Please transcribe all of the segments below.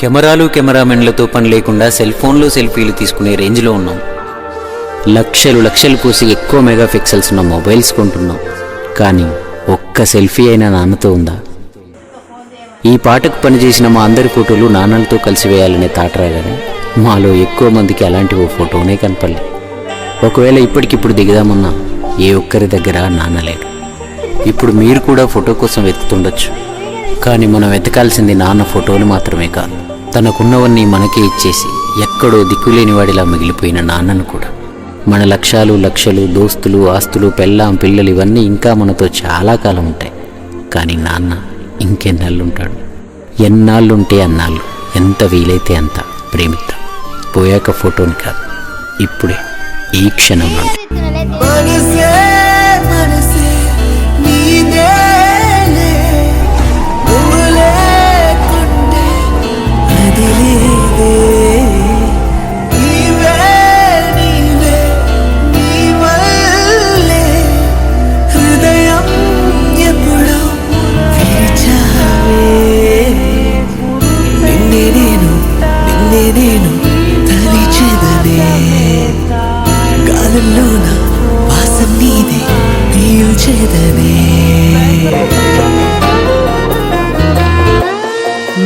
కెమెరాలు కెమెరామెన్లతో పని లేకుండా సెల్ ఫోన్లు సెల్ఫీలు తీసుకునే రేంజ్లో ఉన్నాం. లక్షలు పూసి ఎక్కువ మెగా పిక్సెల్స్ ఉన్న మొబైల్స్ కొంటున్నాం. కానీ ఒక్క సెల్ఫీ అయినా నాన్నతో ఉందా? ఈ పాటకు పనిచేసిన మా అందరి ఫోటోలు నాన్నలతో కలిసి వేయాలనే తాటరాగానే మాలో ఎక్కువ మందికి అలాంటి ఓ ఫోటోనే కనపడలేదు. ఒకవేళ ఇప్పటికిప్పుడు దిగుదామన్నా ఏ ఒక్కరి దగ్గర నాన్న లేడు. ఇప్పుడు మీరు కూడా ఫోటో కోసం వెతుకుతుండొచ్చు. కానీ మనం వెతకాల్సింది నాన్న ఫోటోలు మాత్రమే కాదు, తనకున్నవన్నీ మనకే ఇచ్చేసి ఎక్కడో దిక్కులేని వాడిలా మిగిలిపోయిన నాన్నను కూడా. మన లక్షలు దోస్తులు, ఆస్తులు, పెళ్ళాం, పిల్లలు ఇవన్నీ ఇంకా మనతో చాలా కాలం ఉంటాయి. కానీ నాన్న ఇంకెన్నాళ్ళుంటాడు? ఎన్నాళ్ళుంటే అన్నాళ్ళు, ఎంత వీలైతే అంత ప్రేమిద్దాం. పోయాక ఫోటోని కాదు, ఇప్పుడే ఈ క్షణంలో.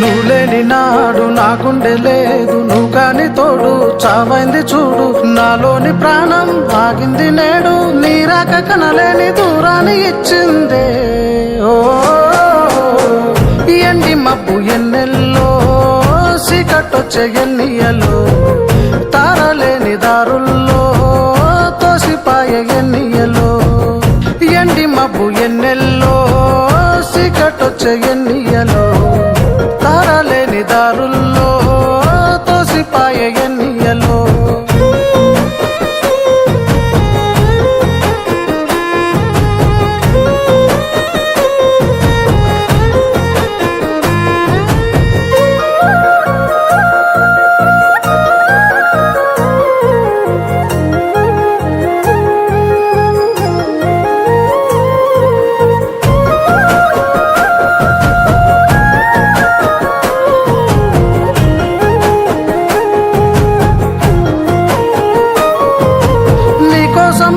నువ్వు లేని నాడు నా గుండె లేదు, నువ్వు కాని తోడు చావైంది చూడు. నాలోని ప్రాణం ఆగింది నేడు, నీ రాక కనలేని దూరాన్ని ఇచ్చిందే. ఓ ఎండి మబ్బు ఎన్నెల్లో, సీకట్టొచ్చే ఎన్నియలో, తారలేని దారుల్లో తోసిపాయ ఎన్నియలో. ఎండి మబ్బు ఎన్నెల్లో, సీకట్టొచ్చే ఎన్నియలో, తారలేని దారుల్లో తోసిపాయ ఎన్నియలో.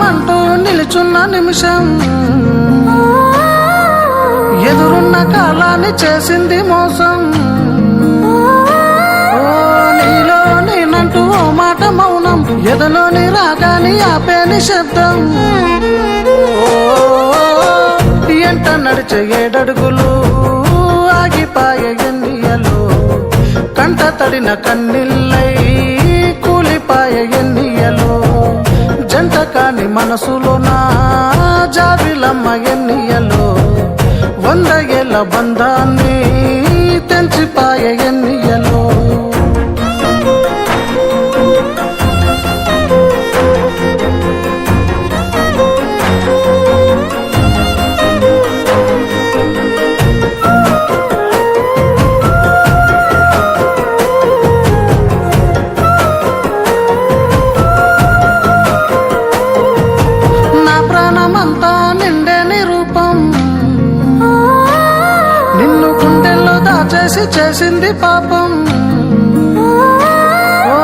అంటూ నిలుచున్న నిమిషం, ఎదురున్న కాలాన్ని చేసింది మోసం. నీలో నేనంటూ ఓ మాట మౌనం, ఎదలోని రాగాని ఆపేని శబ్దం. ఎంట నడిచే ఏడడుగులు ఆగిపాయ ఎన్నియలు, కంట తడిన కన్నీళ్ళై కూలిపాయ ఎన్నియలు. జంట కాని మనసులో నా జాబిలమ్మ ఎన్నియలో, 100 ఏళ్ళ బంధాన్ని తెంచిపాయ ఎన్నియలో. నిన్ను గుండెల్లో దాచేసి చేసింది పాపం. ఓ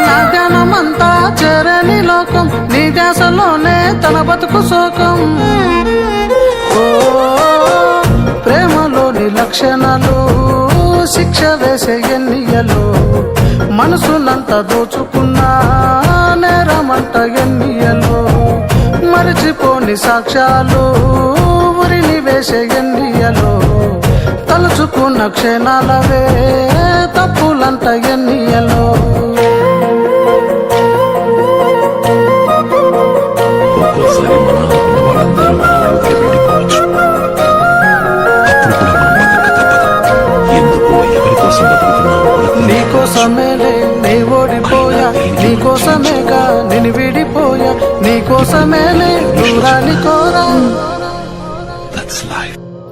నా ధ్యానమంతా చేరని లోకం, నీ ధ్యాసలోనే తన బతుకు శోకం. ఓ ప్రేమలోని లక్షణాలు శిక్ష వేసే ఎన్నియలు, మనసునంత దోచుకున్నా నేరమంట ఎన్నియలు. మరిచిపోని సాక్ష్యాలు ఉరిని వేసే ఎన్నియలు, తలుచుకున్న క్షణాలవే తప్పులంట ఎన్నియలు. నీకోసమేలే నీ ఓడిపోయా, నీకోసమేగా నేను విడిపోయా, నీకోసమేలే దూరాన్ని కోరా.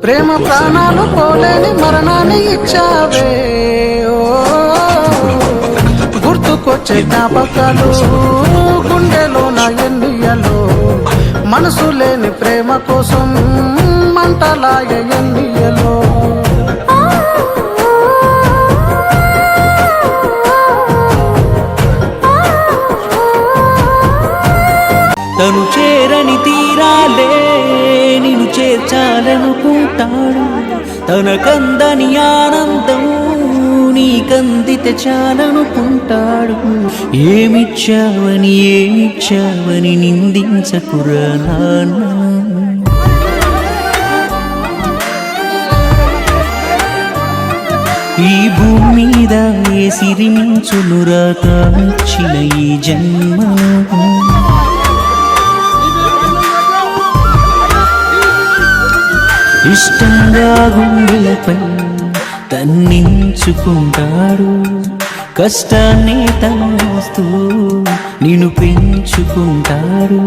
ప్రేమ ప్రాణాలు పోలేని మరణాన్ని ఇచ్చావే. గుర్తుకొచ్చే జ్ఞాపకాలు గుండెలో నా ఎన్నియలో, మనసు లేని ప్రేమ కోసం మంటలాయ ఎన్నియలో. చాలనుకుంటాడు. తనకందని ఆనందం నీకందితే చాలనుకుంటాడు. ఏమిచ్చావని నిందించకురా నాన్న. ఈ భూమి మీద ఏ సిరిమించునురా కాచిన ఈ జన్మను. ఇష్టంగా గుండెలపై తన్నించుకుంటాడు. కష్టాన్ని తమోస్తూ నిన్ను పెంచుకుంటాడు.